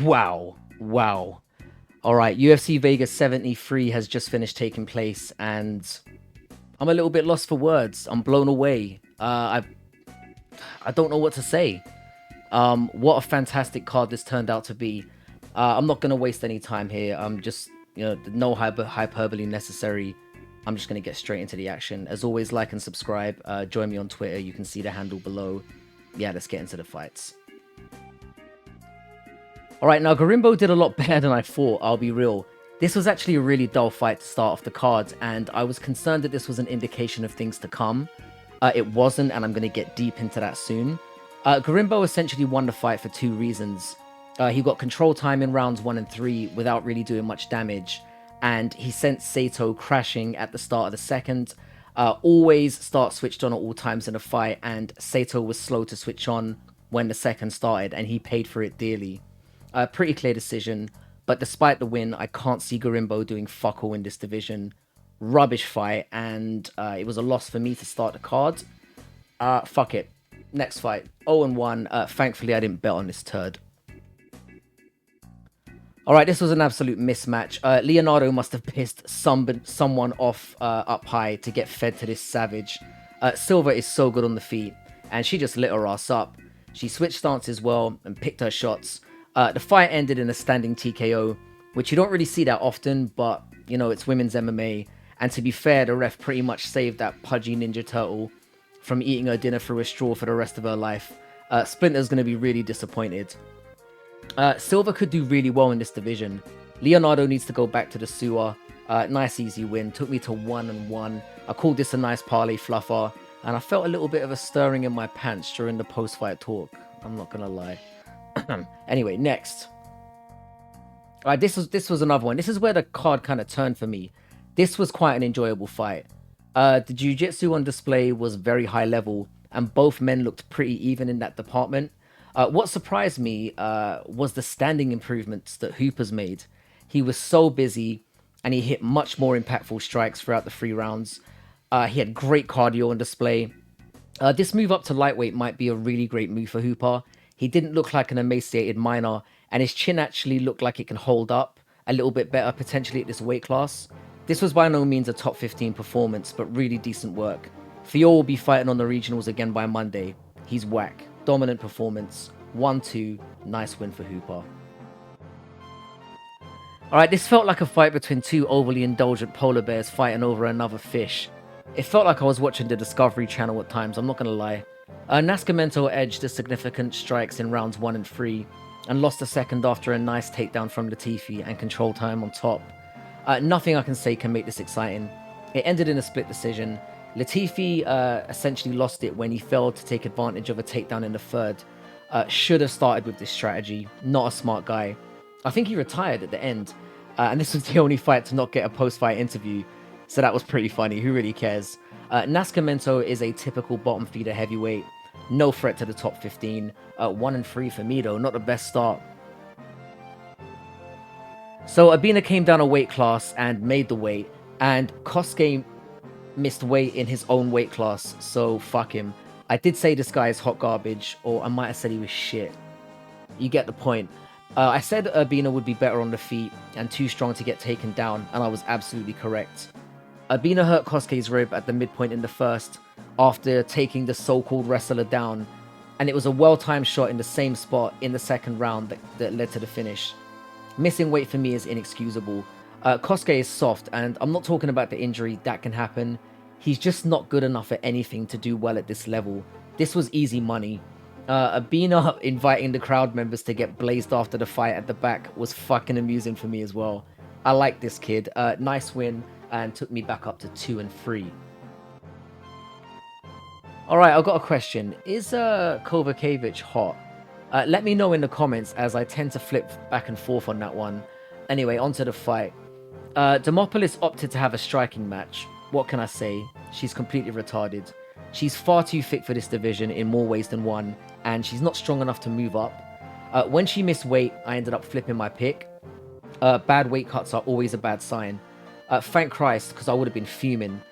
Wow. Wow. All right, UFC Vegas 73 has just finished taking place, and I'm a little bit lost for words. I'm blown away. I don't know what to say. What a fantastic card this turned out to be. I'm not gonna waste any time here. I'm just, no hyperbole necessary. I'm just gonna get straight into the action. As always, like and subscribe. Join me on Twitter. You can see the handle below. Yeah, let's get into the fights. All right, now Gorimbo did a lot better than I thought, I'll be real. This was actually a really dull fight to start off the card, and I was concerned that this was an indication of things to come. It wasn't, and I'm going to get deep into that soon. Gorimbo essentially won the fight for two reasons. He got control time in rounds 1 and 3 without really doing much damage, and he sent Sato crashing at the start of the second. Always start switched on at all times in a fight, and Sato was slow to switch on when the second started, and he paid for it dearly. Pretty clear decision, but despite the win, I can't see Gorimbo doing fuck all in this division. Rubbish fight, and it was a loss for me to start the card. Fuck it. Next fight, 0-1. Thankfully, I didn't bet on this turd. Alright, this was an absolute mismatch. Leonardo must have pissed someone off up high to get fed to this savage. Silva is so good on the feet, and she just lit her ass up. She switched stances well and picked her shots. The fight ended in a standing TKO, which you don't really see that often, but, it's women's MMA. And to be fair, the ref pretty much saved that pudgy Ninja Turtle from eating her dinner through a straw for the rest of her life. Splinter's going to be really disappointed. Silva could do really well in this division. Leonardo needs to go back to the sewer. Nice easy win. Took me to 1-1. I called this a nice parlay fluffer, and I felt a little bit of a stirring in my pants during the post-fight talk. I'm not going to lie. Anyway, next. Alright, this was another one. This is where the card kind of turned for me. This was quite an enjoyable fight. The jiu-jitsu on display was very high level, and both men looked pretty even in that department. What surprised me was the standing improvements that Hooper's made. He was so busy, and he hit much more impactful strikes throughout the 3 rounds. He had great cardio on display. This move up to lightweight might be a really great move for Hooper. He didn't look like an emaciated miner, and his chin actually looked like it can hold up a little bit better potentially at this weight class. This was by no means a top 15 performance, but really decent work. Fiore will be fighting on the regionals again by Monday. He's whack. Dominant performance. 1-2. Nice win for Hooper. Alright, this felt like a fight between two overly indulgent polar bears fighting over another fish. It felt like I was watching the Discovery Channel at times, I'm not gonna lie. Nascimento edged the significant strikes in rounds 1 and 3, and lost a second after a nice takedown from Latifi and control time on top. Nothing I can say can make this exciting. It ended in a split decision. Latifi essentially lost it when he failed to take advantage of a takedown in the third. Should have started with this strategy. Not a smart guy. I think he retired at the end, and this was the only fight to not get a post-fight interview, so that was pretty funny. Who really cares? Nascimento is a typical bottom feeder heavyweight. No threat to the top 15. 1-3 for me though, not the best start. So Urbina came down a weight class and made the weight, and Cocse missed weight in his own weight class, so fuck him. I did say this guy is hot garbage, or I might have said he was shit. You get the point. I said Urbina would be better on the feet and too strong to get taken down, and I was absolutely correct. Urbina hurt Cocse's rib at the midpoint in the first, after taking the so-called wrestler down, and it was a well-timed shot in the same spot in the second round that led to the finish. Missing weight for me is inexcusable. Cocse is soft, and I'm not talking about the injury, that can happen. He's just not good enough at anything to do well at this level. This was easy money. Urbina inviting the crowd members to get blazed after the fight at the back was fucking amusing for me as well. I like this kid. Nice win, and took me back up to 2-3. Alright, I've got a question. Is Kowalkeiwich hot? Let me know in the comments, as I tend to flip back and forth on that one. Anyway, on to the fight. Demopolus opted to have a striking match. What can I say? She's completely retarded. She's far too thick for this division in more ways than one, and she's not strong enough to move up. When she missed weight, I ended up flipping my pick. Bad weight cuts are always a bad sign. Thank Christ, because I would have been fuming.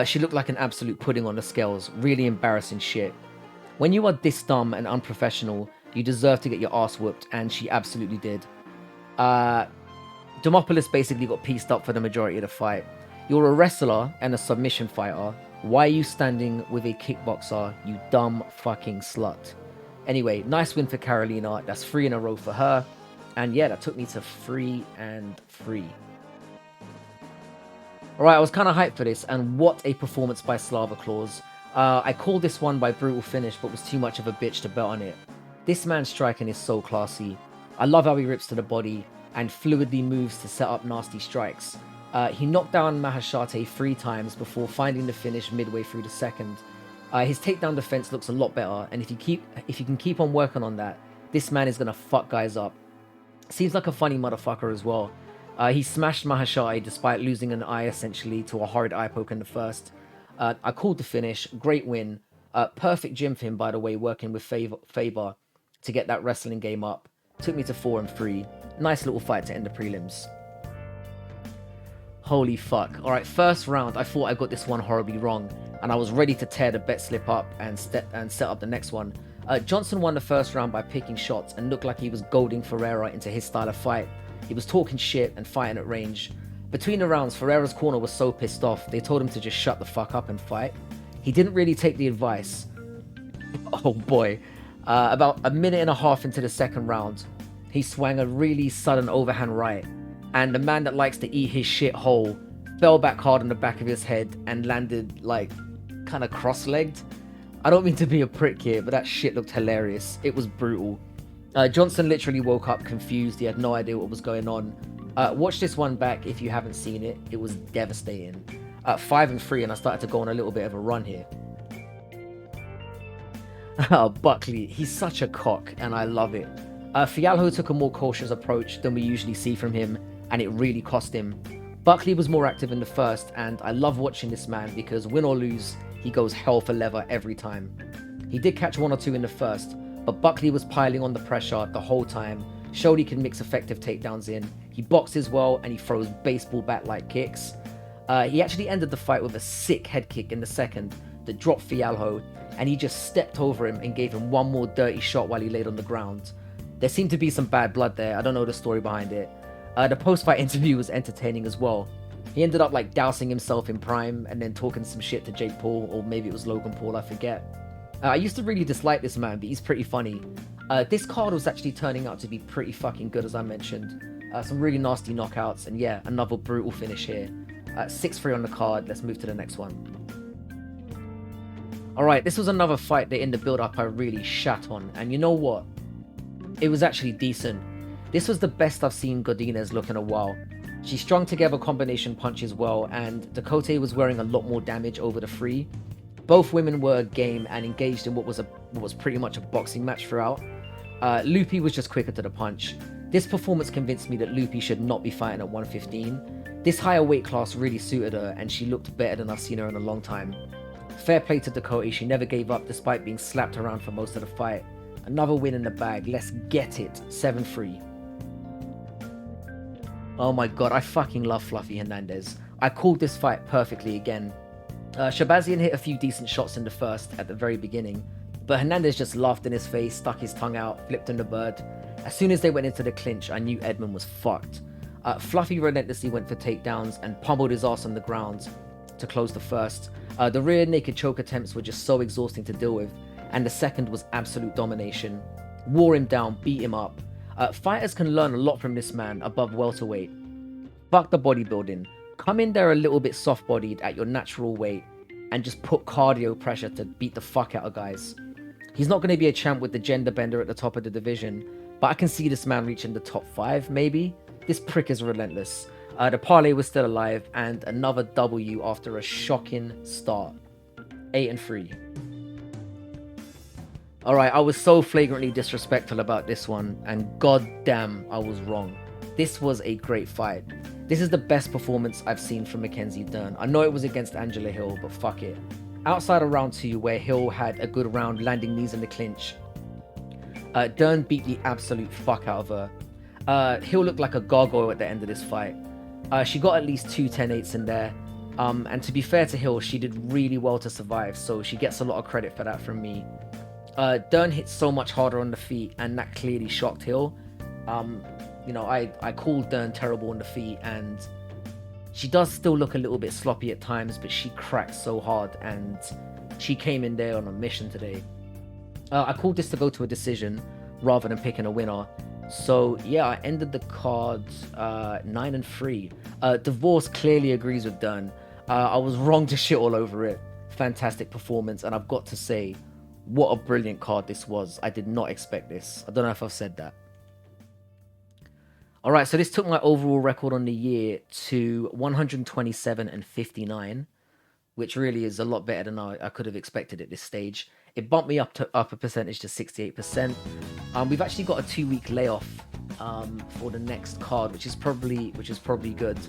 She looked like an absolute pudding on the scales. Really embarrassing shit. When you are this dumb and unprofessional, you deserve to get your ass whooped, and she absolutely did. Demopolus basically got pieced up for the majority of the fight. You're a wrestler and a submission fighter. Why are you standing with a kickboxer, you dumb fucking slut? Anyway, nice win for Carolina. That's 3 in a row for her. And yeah, that took me to 3 and 3. Alright, I was kind of hyped for this, and what a performance by Slava Claus. I called this one by brutal finish, but was too much of a bitch to bet on it. This man's striking is so classy. I love how he rips to the body and fluidly moves to set up nasty strikes. He knocked down Mahashate 3 times before finding the finish midway through the second. His takedown defense looks a lot better, and if you can keep on working on that, this man is gonna fuck guys up. Seems like a funny motherfucker as well. He smashed Mahashate despite losing an eye essentially to a horrid eye poke in the first. I called the finish, great win. Perfect gym for him, by the way, working with Faber to get that wrestling game up. Took me to 4 and 3. Nice little fight to end the prelims. Holy fuck. Alright, first round, I thought I got this one horribly wrong, and I was ready to tear the bet slip up and set up the next one. Johnson won the first round by picking shots and looked like he was goading Ferreira into his style of fight. He was talking shit and fighting at range. Between the rounds, Ferreira's corner was so pissed off, they told him to just shut the fuck up and fight. He didn't really take the advice. Oh boy. About a minute and a half into the second round, he swung a really sudden overhand right, and the man that likes to eat his shit whole fell back hard on the back of his head and landed like kind of cross-legged. I don't mean to be a prick here, but that shit looked hilarious. It was brutal. Johnson literally woke up confused. He had no idea what was going on. Watch this one back if you haven't seen it. It was devastating. 5 and 3, and I started to go on a little bit of a run here. Buckley, he's such a cock, and I love it. Fialho took a more cautious approach than we usually see from him, and it really cost him. Buckley was more active in the first, and I love watching this man because win or lose, he goes hell for leather every time. He did catch 1 or 2 in the first, but Buckley was piling on the pressure the whole time, showed he can mix effective takedowns in. He boxes well, and he throws baseball bat-like kicks. He actually ended the fight with a sick head kick in the second that dropped Fialho, and he just stepped over him and gave him one more dirty shot while he laid on the ground. There seemed to be some bad blood there. I don't know the story behind it. The post-fight interview was entertaining as well. He ended up like dousing himself in prime and then talking some shit to Jake Paul, or maybe it was Logan Paul, I forget. I used to really dislike this man, but he's pretty funny. This card was actually turning out to be pretty fucking good, as I mentioned. Some really nasty knockouts, and yeah, another brutal finish here. 6-3 on the card. Let's move to the next one. Alright, this was another fight that in the build-up I really shat on, and you know what? It was actually decent. This was the best I've seen Godinez look in a while. She strung together combination punches well, and Ducote was wearing a lot more damage over the 3. Both women were game and engaged in what was pretty much a boxing match throughout. Loopy was just quicker to the punch. This performance convinced me that Loopy should not be fighting at 115. This higher weight class really suited her, and she looked better than I've seen her in a long time. Fair play to Ducote, she never gave up despite being slapped around for most of the fight. Another win in the bag, let's get it, 7-3. Oh my god, I fucking love Fluffy Hernandez. I called this fight perfectly again. Shabazian hit a few decent shots in the first at the very beginning, but Hernandez just laughed in his face, stuck his tongue out, flipped him the bird. As soon as they went into the clinch, I knew Edmen was fucked. Fluffy relentlessly went for takedowns and pummeled his ass on the ground to close the first. The rear naked choke attempts were just so exhausting to deal with, and the second was absolute domination. Wore him down, beat him up. Fighters can learn a lot from this man above welterweight. Fuck the bodybuilding. Come in there a little bit soft-bodied at your natural weight and just put cardio pressure to beat the fuck out of guys. He's not going to be a champ with the gender bender at the top of the division, but I can see this man reaching the top 5, maybe. This prick is relentless. The parlay was still alive, and another W after a shocking start. 8-3. Alright, I was so flagrantly disrespectful about this one, and goddamn, I was wrong. This was a great fight. This is the best performance I've seen from Mackenzie Dern. I know it was against Angela Hill, but fuck it. Outside of round 2, where Hill had a good round landing knees in the clinch, Dern beat the absolute fuck out of her. Hill looked like a gargoyle at the end of this fight. She got at least 2 10-8s in there. And to be fair to Hill, she did really well to survive, so she gets a lot of credit for that from me. Dern hit so much harder on the feet, and that clearly shocked Hill. I called Dern terrible on the feet, and she does still look a little bit sloppy at times, but she cracks so hard, and she came in there on a mission today. I called this to go to a decision rather than picking a winner. So yeah, I ended the card 9-3. Divorce clearly agrees with Dern. I was wrong to shit all over it. Fantastic performance, and I've got to say, what a brilliant card this was. I did not expect this. I don't know if I've said that. All right, so this took my overall record on the year to 127-59, which really is a lot better than I could have expected at this stage. It bumped me up a percentage to 68%. We've actually got a 2-week layoff for the next card, which is probably good.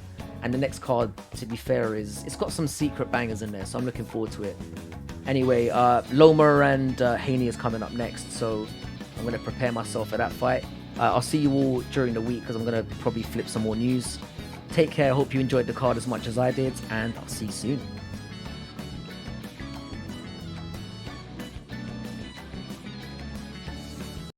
And the next card, to be fair, it's got some secret bangers in there, so I'm looking forward to it. Anyway, Loma and Haney is coming up next, so I'm going to prepare myself for that fight. I'll see you all during the week because I'm going to probably flip some more news. Take care. Hope you enjoyed the card as much as I did, and I'll see you soon.